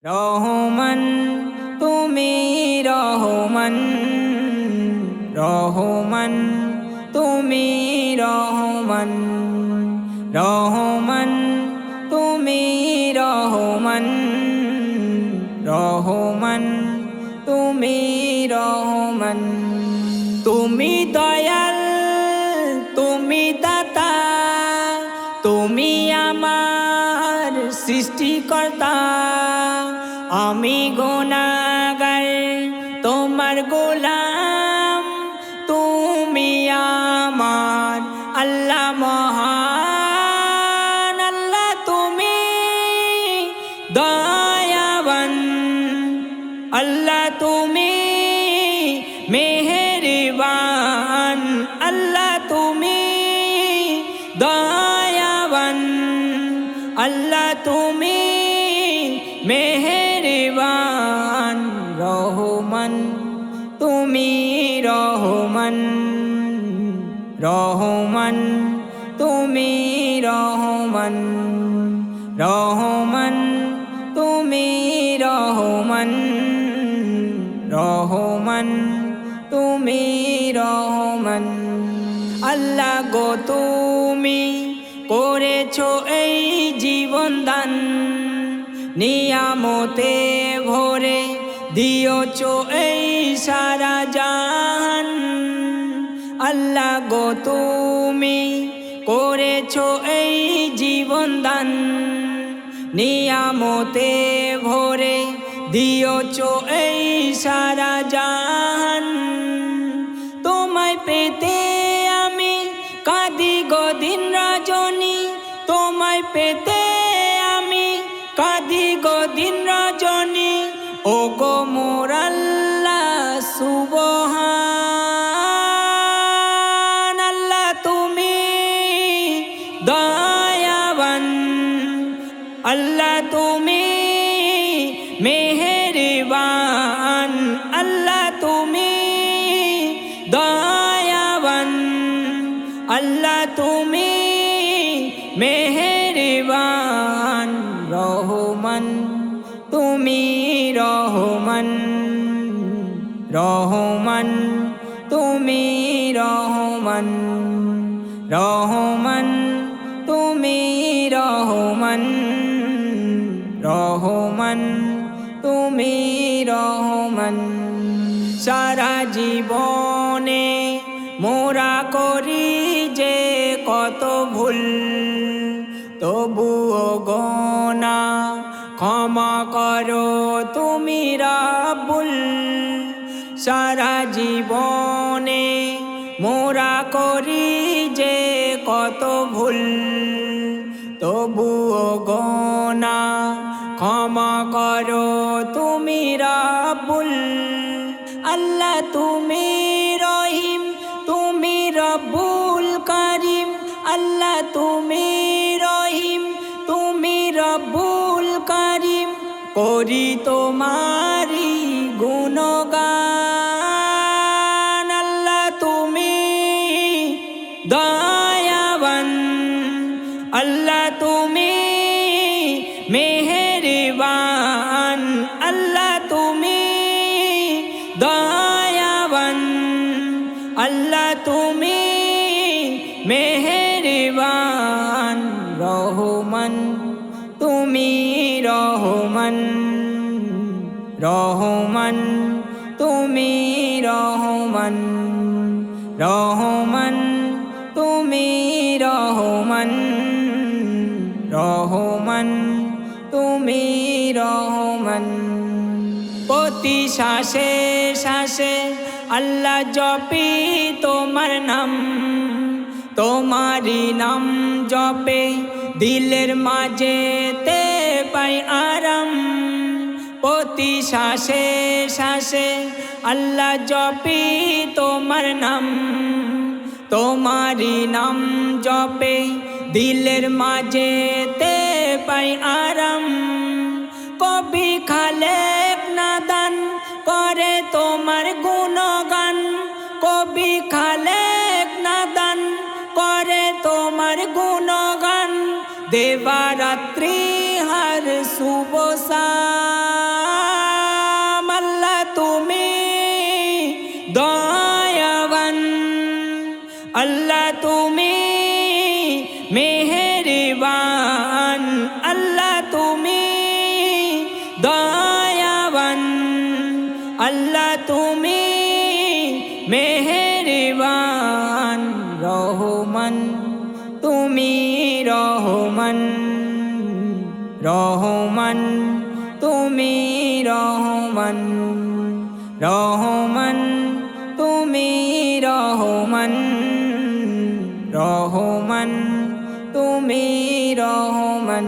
রহমান তুমি রহমান, রহমান তুমি রহমান, রহমান তুমি রহমান, রহমান তুমি রহমান। তুমি দয়াল, তুমি দাতা, তুমি আমার সৃষ্টিকর্তা। আমি গুনাহগার তোমার গোলাম, তুমি আমার আল্লাহ মহান। আল্লাহ তুমি দয়াবান, আল্লাহ তুমি মেহেরবান, আল্লাহ তুমি দয়াবান, আল্লাহ তুমি মেহেরবান। রহমান তুমি রহমান, রহমান তুমি রহমান, রহমান তুমি রহমান, রহমান তুমি রহমান। আল্লাহ গো তুমি করেছো এই জীবন দান, নিয়ামতে ভরে দিয়েছো এই সারা জাহান। আল্লাহ গো তুমি করেছো এই জীবন দান, নিয়ামতে ভরে দিয়েছো এই সারা জাহান। তোমায় পেতে আমি কাঁদি গো দিন রজনী, তোমায় পেতে আমি কাঁদি গো দিন রজনী। ও গো মোর আল্লাহ সুবহান, আল্লাহ তুমি দয়াবান, আল্লাহ তুমি মেহেরবান, আল্লাহ তুমি দয়াবান, আল্লাহ তুমি মেহেরবান। রহমান তুমি রহমান, রহমান তুমি রহমান, রহমান তুমি রহমান, রহমান তুমি রহমান। সারা জীবনে মোরা করি যে কত ভুল, তবুও গোনা ক্ষমা করো তুমি রাব্বুল। সারা জীবনে মোরা করি যে কত ভুল, তবুও গোনা ক্ষমা করো তুমি রাব্বুল। আল্লাহ তুমি রহিম, তুমি রব্বুল কারিম, আল্লাহ তুমি রহিম, তুমি রব্বুল কারিম। করি তোমারি গুণগান, আল্লাহ তুমি দয়াবান, আল্লাহ তুমি মেহেরবান, আল্লাহ তুমি দয়াবান, আল্লাহ তুমি মেহেরবান। রহমান তুমি রহমান, রহমান তুমি রহমান, রহমান তুমি রহমান, রহমান তুমি রহমান। প্রতি শ্বাসে শ্বাসে আল্লাহ জপি তোমার নাম, তোমারি নাম জপে দিলের মাঝেতে পাই আরাম। প্রতি শ্বাসে শ্বাসে আল্লাহ জপি তোমার নাম, তোমারি নাম জপে দিলের মাঝেতে পাই আরাম। কবি খালেক নাদান করে তোমার গুণগান, কবি খালেক নাদান করে তোমার গুণগান। দেবা রাত্রি হর সুবহ মেহেরবান আল্লাহ তুমি দয়াবান আল্লাহ তুমি মেহেরবান রহমান তুমি রহমান রহমান তুমি রহমান রহমান তুমি রহমান রহমান তুমি রহমান